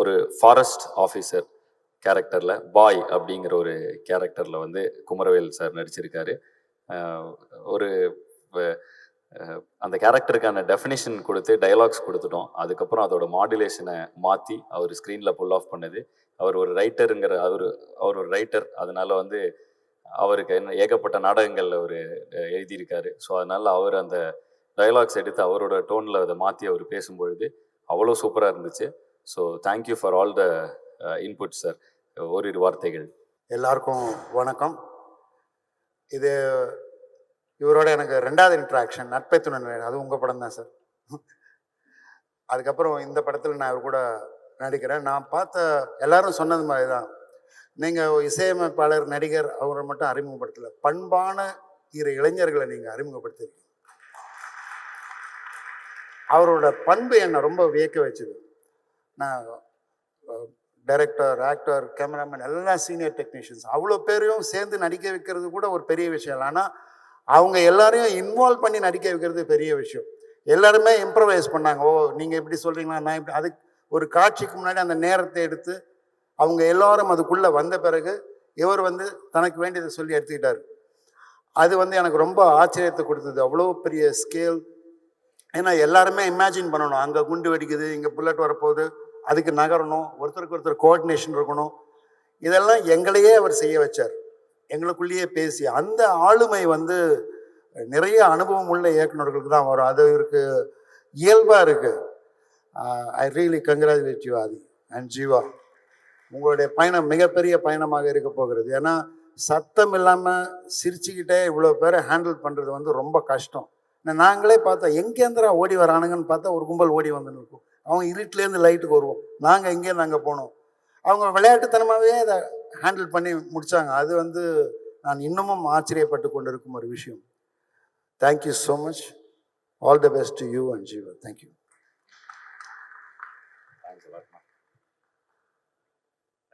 ஒரு forest officer கேரக்டரில் பாய் அப்படிங்கிற ஒரு கேரக்டரில் வந்து குமரவேல் சார் நடிச்சிருக்காரு. ஒரு அந்த கேரக்டருக்கான டெஃபினிஷன் கொடுத்து டைலாக்ஸ் கொடுத்துட்டோம். அதுக்கப்புறம் அதோட மாடுலேஷனை மாற்றி அவர் ஸ்க்ரீனில் புல் ஆஃப் பண்ணது. அவர் ஒரு ரைட்டருங்கிற அவர் ஒரு ரைட்டர். அதனால வந்து அவருக்கு என்ன ஏகப்பட்ட நாடகங்கள் அவர் எழுதியிருக்காரு. ஸோ அதனால் அவர் அந்த டைலாக்ஸ் எடுத்து அவரோட டோனில் அதை மாற்றி அவர் பேசும்பொழுது அவ்வளோ சூப்பராக இருந்துச்சு. So thank you for all the input sir. ஓரிரு வார்த்தைகள். எல்லாருக்கும் வணக்கம். இது இவரோட எனக்கு 2வது இன்ட்ராக்ஷன், நட்பை துணை. அது உங்கள் படம் தான் சார். அதுக்கப்புறம் இந்த படத்தில் நான் இவர் கூட நடிக்கிறேன். நான் பார்த்த எல்லாரும் சொன்னது மாதிரி தான், நீங்கள் இசையமைப்பாளர் நடிகர் அவரை மட்டும் அறிமுகப்படுத்தலை, பண்பான இளைஞர்களை நீங்கள் அறிமுகப்படுத்திருக்கீங்க. அவரோட பண்பு என்னை ரொம்ப வியக்க வச்சுது. நான் டைரக்டர், ஆக்டர், கேமராமேன் எல்லாம் சீனியர் டெக்னீஷியன்ஸ், அவ்வளோ பேரையும் சேர்ந்து நடிக்க வைக்கிறது கூட ஒரு பெரிய விஷயம் இல்லை. ஆனால் அவங்க எல்லாரையும் இன்வால்வ் பண்ணி நடிக்க வைக்கிறது பெரிய விஷயம். எல்லாருமே இம்ப்ரவைஸ் பண்ணாங்க. ஓ நீங்கள் இப்படி சொல்கிறீங்களா, நான் இப்படி. அதுக்கு ஒரு காட்சிக்கு முன்னாடி அந்த நேரத்தை எடுத்து அவங்க எல்லாரும் அதுக்குள்ளே வந்த பிறகு இவர் வந்து தனக்கு வேண்டியதை சொல்லி எடுத்துக்கிட்டார். அது வந்து எனக்கு ரொம்ப ஆச்சரியத்தை கொடுத்தது. அவ்வளோ பெரிய ஸ்கேல். ஏன்னா எல்லாருமே இமேஜின் பண்ணணும், அங்கே குண்டு வெடிக்குது, இங்கே புல்லட் வரப்போகுது, அதுக்கு நகரணும், ஒருத்தருக்கு ஒருத்தர் கோஆர்டினேஷன் இருக்கணும். இதெல்லாம் எங்களையே அவர் செய்ய வச்சார், எங்களுக்குள்ளேயே பேசி. அந்த ஆளுமை வந்து நிறைய அனுபவம் உள்ள இயக்குநர்களுக்கு தான் வரும். அது இருக்கு, இயல்பாக இருக்குது. I really congratulate you Aadhi and Jeeva. உங்களுடைய பயணம் மிகப்பெரிய பயணமாக இருக்க போகிறது. ஏன்னா சத்தம் இல்லாமல் சிரிச்சுக்கிட்டே இவ்வளோ பேரை ஹேண்டில் பண்ணுறது வந்து ரொம்ப கஷ்டம். நாங்களே பார்த்தா எங்கேந்திரா ஓடி வரானுங்கன்னு பார்த்தா ஒரு கும்பல் ஓடி வந்துன்னு இருக்கும். அவங்க இருட்டிலேருந்து லைட்டுக்கு வருவோம், நாங்கள் எங்கேருந்து அங்கே போனோம். அவங்க விளையாட்டுத்தனமாகவே அதை ஹேண்டில் பண்ணி முடித்தாங்க. அது வந்து நான் இன்னமும் ஆச்சரியப்பட்டு கொண்டு இருக்கும் ஒரு விஷயம். Thank you so much. All the best to you and Jeeva. Thank you.